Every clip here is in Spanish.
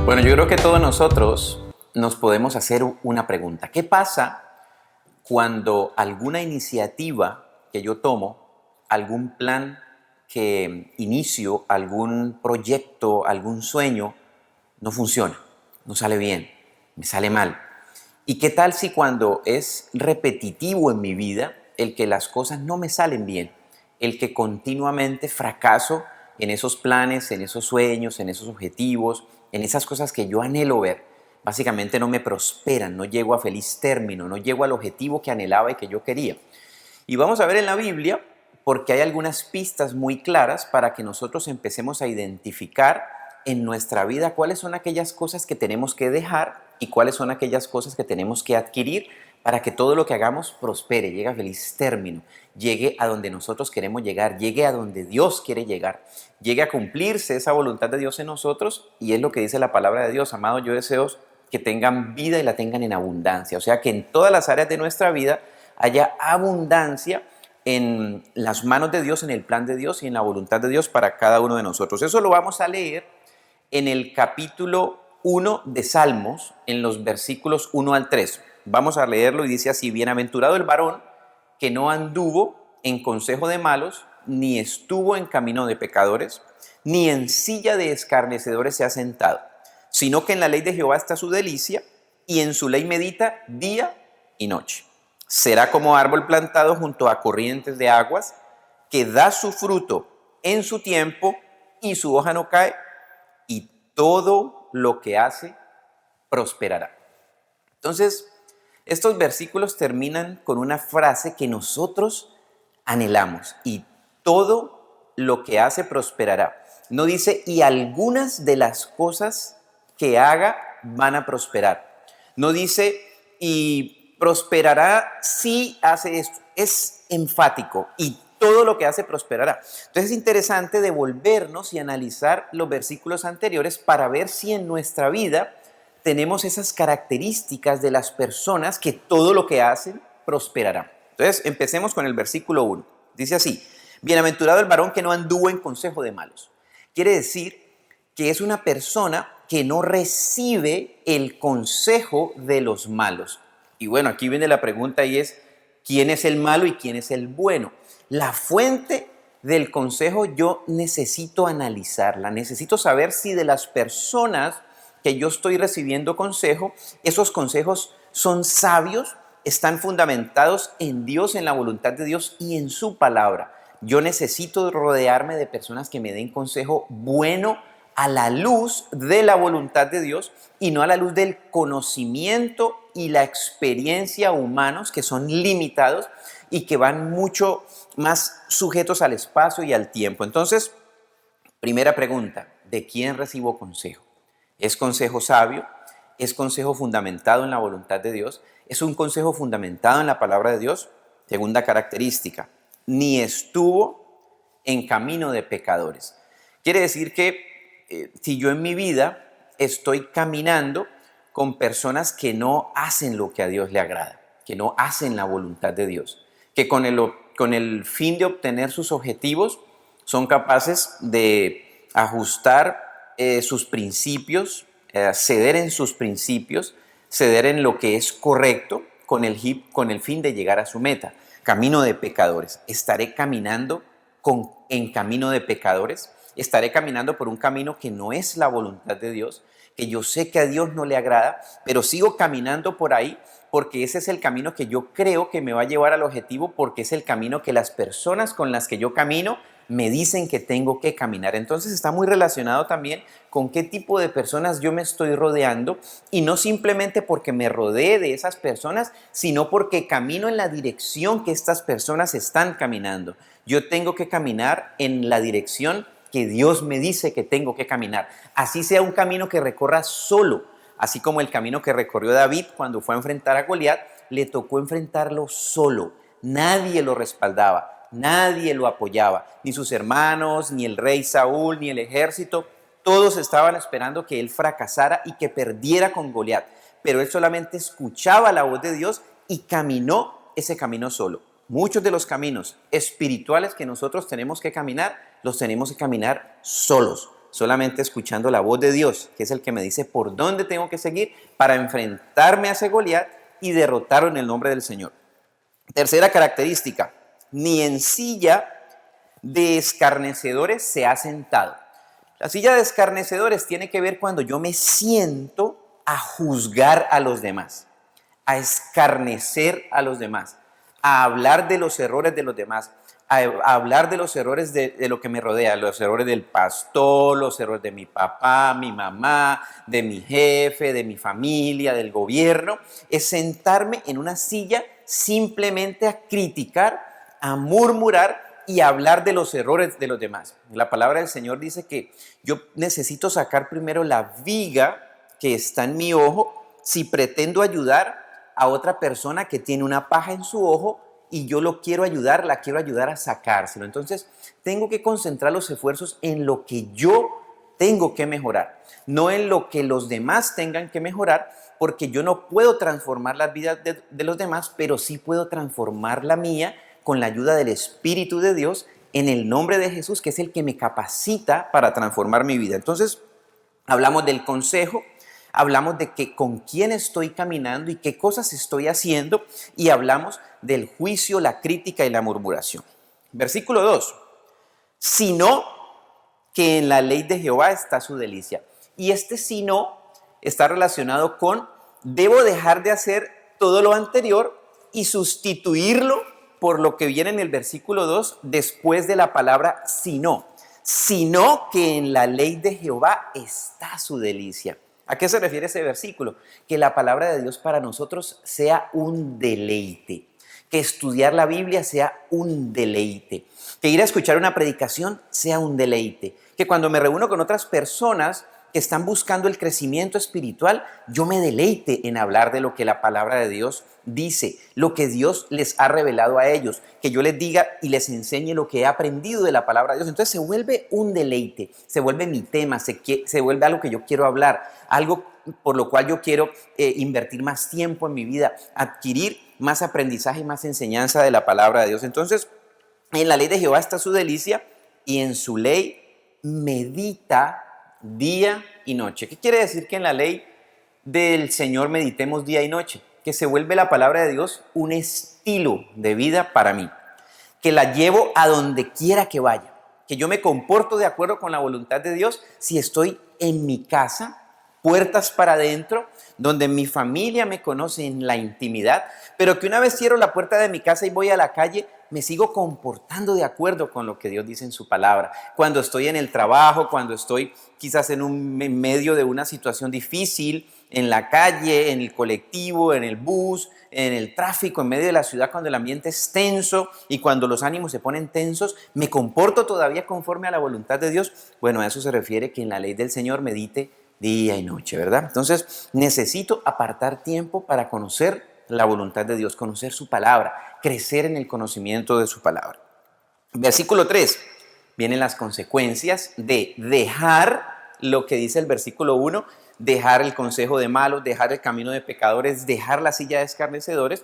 Bueno, yo creo que todos nosotros nos podemos hacer una pregunta. ¿Qué pasa cuando alguna iniciativa que yo tomo, algún plan que inicio, algún proyecto, algún sueño, no funciona, no sale bien, me sale mal? ¿Y qué tal si cuando es repetitivo en mi vida el que las cosas no me salen bien, el que continuamente fracaso en esos planes, en esos sueños, en esos objetivos, en esas cosas que yo anhelo ver? Básicamente no me prosperan, no llego a feliz término, no llego al objetivo que anhelaba y que yo quería. Y vamos a ver en la Biblia, porque hay algunas pistas muy claras para que nosotros empecemos a identificar en nuestra vida cuáles son aquellas cosas que tenemos que dejar y cuáles son aquellas cosas que tenemos que adquirir para que todo lo que hagamos prospere, llegue a feliz término, llegue a donde nosotros queremos llegar, llegue a donde Dios quiere llegar, llegue a cumplirse esa voluntad de Dios en nosotros. Y es lo que dice la palabra de Dios: amado, yo deseo que tengan vida y la tengan en abundancia. O sea, que en todas las áreas de nuestra vida haya abundancia en las manos de Dios, en el plan de Dios y en la voluntad de Dios para cada uno de nosotros. Eso lo vamos a leer en el capítulo 1 de Salmos, en los versículos 1 al 3. Vamos a leerlo y dice así: bienaventurado el varón que no anduvo en consejo de malos, ni estuvo en camino de pecadores, ni en silla de escarnecedores se ha sentado, sino que en la ley de Jehová está su delicia, y en su ley medita día y noche. Será como árbol plantado junto a corrientes de aguas, que da su fruto en su tiempo, y su hoja no cae, y todo lo que hace prosperará. Entonces, estos versículos terminan con una frase que nosotros anhelamos: y todo lo que hace prosperará. No dice y algunas de las cosas que haga van a prosperar. No dice y prosperará si hace esto. Es enfático: y todo lo que hace prosperará. Entonces es interesante devolvernos y analizar los versículos anteriores para ver si en nuestra vida tenemos esas características de las personas que todo lo que hacen prosperará. Entonces empecemos con el versículo 1. Dice así: bienaventurado el varón que no anduvo en consejo de malos. Quiere decir que es una persona que no recibe el consejo de los malos. Y bueno, aquí viene la pregunta, y es: ¿quién es el malo y quién es el bueno? La fuente del consejo yo necesito analizarla, necesito saber si de las personas que yo estoy recibiendo consejo, esos consejos son sabios, están fundamentados en Dios, en la voluntad de Dios y en su palabra. Yo necesito rodearme de personas que me den consejo bueno a la luz de la voluntad de Dios y no a la luz del conocimiento y la experiencia humanos, que son limitados y que van mucho más sujetos al espacio y al tiempo. Entonces, primera pregunta: ¿de quién recibo consejo? ¿Es consejo sabio? ¿Es consejo fundamentado en la voluntad de Dios? ¿Es un consejo fundamentado en la palabra de Dios? Segunda característica: ni estuvo en camino de pecadores. Quiere decir que si yo en mi vida estoy caminando con personas que no hacen lo que a Dios le agrada, que no hacen la voluntad de Dios, que con el fin de obtener sus objetivos son capaces de ajustar sus principios, ceder en sus principios, ceder en lo que es correcto con el fin de llegar a su meta. Camino de pecadores. ¿Estaré caminando en camino de pecadores? ¿Estaré caminando por un camino que no es la voluntad de Dios, que yo sé que a Dios no le agrada, pero sigo caminando por ahí porque ese es el camino que yo creo que me va a llevar al objetivo, porque es el camino que las personas con las que yo camino me dicen que tengo que caminar? Entonces está muy relacionado también con qué tipo de personas yo me estoy rodeando, y no simplemente porque me rodee de esas personas, sino porque camino en la dirección que estas personas están caminando. Yo tengo que caminar en la dirección que Dios me dice que tengo que caminar, así sea un camino que recorra solo, así como el camino que recorrió David cuando fue a enfrentar a Goliat. Le tocó enfrentarlo solo, nadie lo respaldaba, nadie lo apoyaba, ni sus hermanos, ni el rey Saúl, ni el ejército. Todos estaban esperando que él fracasara y que perdiera con Goliat, pero él solamente escuchaba la voz de Dios y caminó ese camino solo. Muchos de los caminos espirituales que nosotros tenemos que caminar, los tenemos que caminar solos, solamente escuchando la voz de Dios, que es el que me dice por dónde tengo que seguir para enfrentarme a ese Goliat y derrotarlo en el nombre del Señor. Tercera característica, ni en silla de escarnecedores se ha sentado. La silla de escarnecedores tiene que ver cuando yo me siento a juzgar a los demás, a escarnecer a los demás, a hablar de los errores de los demás, a hablar de los errores de lo que me rodea, los errores del pastor, los errores de mi papá, mi mamá, de mi jefe, de mi familia, del gobierno. Es sentarme en una silla simplemente a criticar, a murmurar y a hablar de los errores de los demás. La palabra del Señor dice que yo necesito sacar primero la viga que está en mi ojo si pretendo ayudar a otra persona que tiene una paja en su ojo y yo la quiero ayudar a sacárselo. Entonces, tengo que concentrar los esfuerzos en lo que yo tengo que mejorar, no en lo que los demás tengan que mejorar, porque yo no puedo transformar las vidas de los demás, pero sí puedo transformar la mía con la ayuda del Espíritu de Dios en el nombre de Jesús, que es el que me capacita para transformar mi vida. Entonces, hablamos del consejo, hablamos de que con quién estoy caminando y qué cosas estoy haciendo, y hablamos del juicio, la crítica y la murmuración. Versículo 2. Sino que en la ley de Jehová está su delicia. Y este sino está relacionado con debo dejar de hacer todo lo anterior y sustituirlo por lo que viene en el versículo 2 después de la palabra sino. Sino que en la ley de Jehová está su delicia. ¿A qué se refiere ese versículo? Que la palabra de Dios para nosotros sea un deleite, que estudiar la Biblia sea un deleite, que ir a escuchar una predicación sea un deleite, que cuando me reúno con otras personas que están buscando el crecimiento espiritual, yo me deleite en hablar de lo que la palabra de Dios dice, lo que Dios les ha revelado a ellos, que yo les diga y les enseñe lo que he aprendido de la palabra de Dios. Entonces se vuelve un deleite, se vuelve mi tema, se vuelve algo que yo quiero hablar, algo por lo cual yo quiero invertir más tiempo en mi vida, adquirir más aprendizaje y más enseñanza de la palabra de Dios. Entonces, en la ley de Jehová está su delicia y en su ley medita día y noche. ¿Qué quiere decir que en la ley del Señor meditemos día y noche? Que se vuelve la palabra de Dios un estilo de vida para mí, que la llevo a donde quiera que vaya, que yo me comporto de acuerdo con la voluntad de Dios si estoy en mi casa, puertas para adentro, donde mi familia me conoce en la intimidad, pero que una vez cierro la puerta de mi casa y voy a la calle, me sigo comportando de acuerdo con lo que Dios dice en su palabra. Cuando estoy en el trabajo, cuando estoy quizás en medio de una situación difícil, en la calle, en el colectivo, en el bus, en el tráfico, en medio de la ciudad, cuando el ambiente es tenso y cuando los ánimos se ponen tensos, ¿me comporto todavía conforme a la voluntad de Dios? Bueno, a eso se refiere que en la ley del Señor medite día y noche, ¿verdad? Entonces, necesito apartar tiempo para conocer la voluntad de Dios, conocer su palabra, crecer en el conocimiento de su palabra. Versículo 3, vienen las consecuencias de dejar lo que dice el versículo 1, dejar el consejo de malos, dejar el camino de pecadores, dejar la silla de escarnecedores,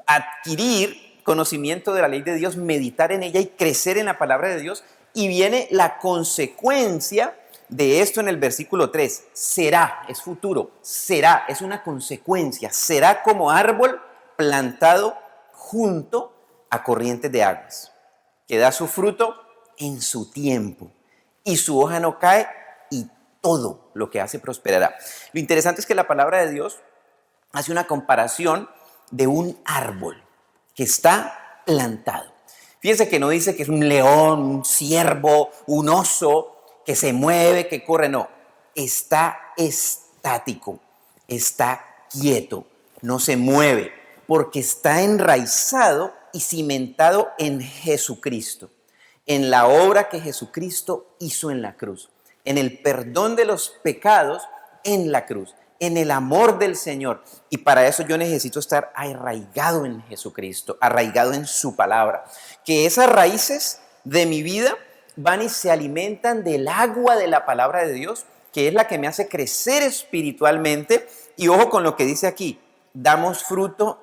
adquirir conocimiento de la ley de Dios, meditar en ella y crecer en la palabra de Dios. Y viene la consecuencia de esto en el versículo 3, será, es futuro, será, es una consecuencia, será como árbol plantado junto a corrientes de aguas, que da su fruto en su tiempo y su hoja no cae y todo lo que hace prosperará. Lo interesante es que la palabra de Dios hace una comparación de un árbol que está plantado. Fíjense que no dice que es un león, un ciervo, un oso, que se mueve, que corre, no, está estático, está quieto, no se mueve, porque está enraizado y cimentado en Jesucristo, en la obra que Jesucristo hizo en la cruz, en el perdón de los pecados en la cruz, en el amor del Señor. Y para eso yo necesito estar arraigado en Jesucristo, arraigado en su palabra, que esas raíces de mi vida van y se alimentan del agua de la palabra de Dios, que es la que me hace crecer espiritualmente. Y ojo con lo que dice aquí, damos fruto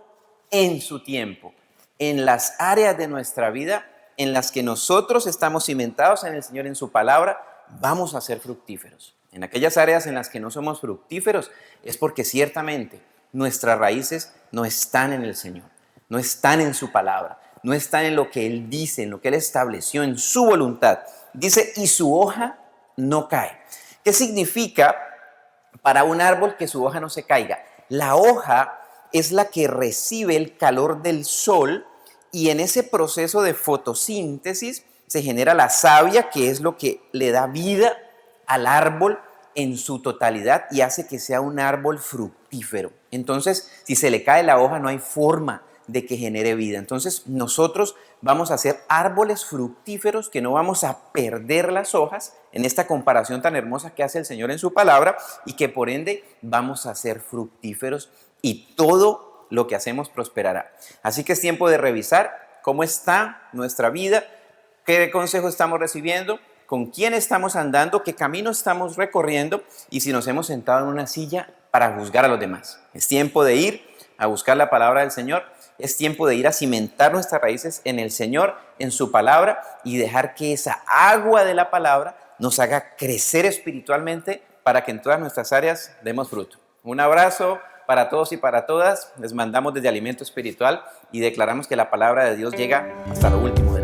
en su tiempo, en las áreas de nuestra vida en las que nosotros estamos cimentados en el Señor, en su palabra, vamos a ser fructíferos. En aquellas áreas en las que no somos fructíferos es porque ciertamente nuestras raíces no están en el Señor, no están en su palabra, no están en lo que Él dice, en lo que Él estableció, en su voluntad. Dice, y su hoja no cae. ¿Qué significa para un árbol que su hoja no se caiga? La hoja es la que recibe el calor del sol y en ese proceso de fotosíntesis se genera la savia, que es lo que le da vida al árbol en su totalidad y hace que sea un árbol fructífero. Entonces, si se le cae la hoja, no hay forma de que genere vida. Entonces, nosotros vamos a ser árboles fructíferos que no vamos a perder las hojas en esta comparación tan hermosa que hace el Señor en su palabra y que por ende vamos a ser fructíferos y todo lo que hacemos prosperará. Así que es tiempo de revisar cómo está nuestra vida, qué consejo estamos recibiendo, con quién estamos andando, qué camino estamos recorriendo y si nos hemos sentado en una silla para juzgar a los demás. Es tiempo de ir a buscar la palabra del Señor, es tiempo de ir a cimentar nuestras raíces en el Señor, en su palabra y dejar que esa agua de la palabra nos haga crecer espiritualmente para que en todas nuestras áreas demos fruto. Un abrazo para todos y para todas. Les mandamos desde Alimento Espiritual y declaramos que la palabra de Dios llega hasta lo último de